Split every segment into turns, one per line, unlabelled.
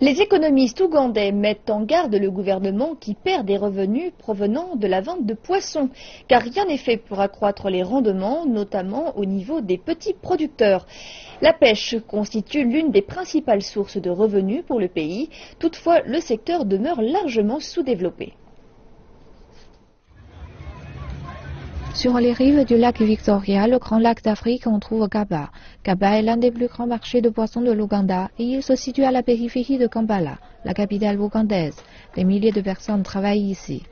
Les économistes ougandais mettent en garde le gouvernement qui perd des revenus provenant de la vente de poissons, car rien n'est fait pour accroître les rendements, notamment au niveau des petits producteurs. La pêche constitue l'une des principales sources de revenus pour le pays, toutefois le secteur demeure largement sous-développé.
Sur les rives du lac Victoria, le grand lac d'Afrique, on trouve Kaba. Kaba est l'un des plus grands marchés de poissons de l'Ouganda et il se situe à la périphérie de Kampala, la capitale ougandaise. Des milliers de personnes travaillent ici.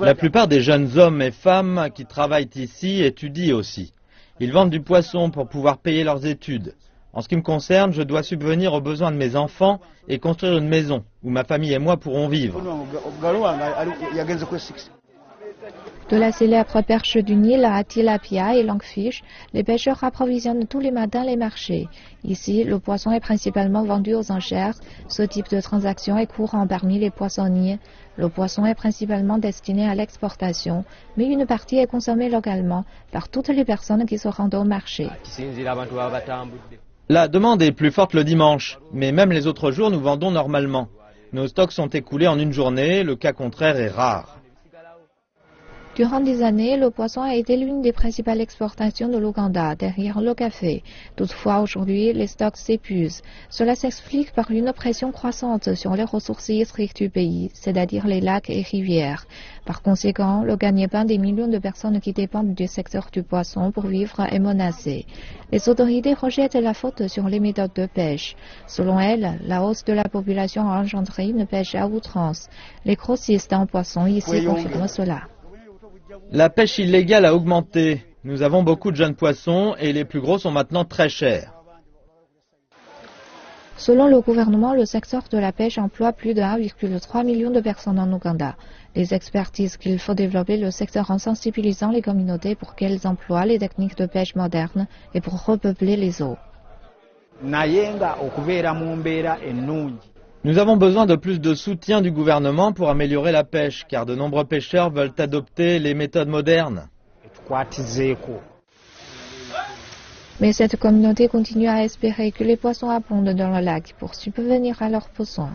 La plupart des jeunes hommes et femmes qui travaillent ici étudient aussi. Ils vendent du poisson pour pouvoir payer leurs études. En ce qui me concerne, je dois subvenir aux besoins de mes enfants et construire une maison où ma famille et moi pourrons vivre.
De la célèbre perche du Nil à tilapia et languefish, les pêcheurs approvisionnent tous les matins les marchés. Ici, le poisson est principalement vendu aux enchères. Ce type de transaction est courant parmi les poissonniers. Le poisson est principalement destiné à l'exportation, mais une partie est consommée localement par toutes les personnes qui se rendent au marché.
La demande est plus forte le dimanche, mais même les autres jours, nous vendons normalement. Nos stocks sont écoulés en une journée, le cas contraire est rare.
Durant des années, le poisson a été l'une des principales exportations de l'Ouganda, derrière le café. Toutefois, aujourd'hui, les stocks s'épuisent. Cela s'explique par une pression croissante sur les ressources hydriques du pays, c'est-à-dire les lacs et rivières. Par conséquent, le gagne-pain des millions de personnes qui dépendent du secteur du poisson pour vivre est menacé. Les autorités rejettent la faute sur les méthodes de pêche. Selon elles, la hausse de la population a engendré une pêche à outrance. Les grossistes en poisson ici confirment cela.
La pêche illégale a augmenté. Nous avons beaucoup de jeunes poissons et les plus gros sont maintenant très chers.
Selon le gouvernement, le secteur de la pêche emploie plus de 1,3 million de personnes en Ouganda. Les experts disent qu'il faut développer le secteur en sensibilisant les communautés pour qu'elles emploient les techniques de pêche modernes et pour repeupler les eaux.
Nous avons besoin de plus de soutien du gouvernement pour améliorer la pêche, car de nombreux pêcheurs veulent adopter les méthodes modernes.
Mais cette communauté continue à espérer que les poissons abondent dans le lac pour subvenir à leurs besoins.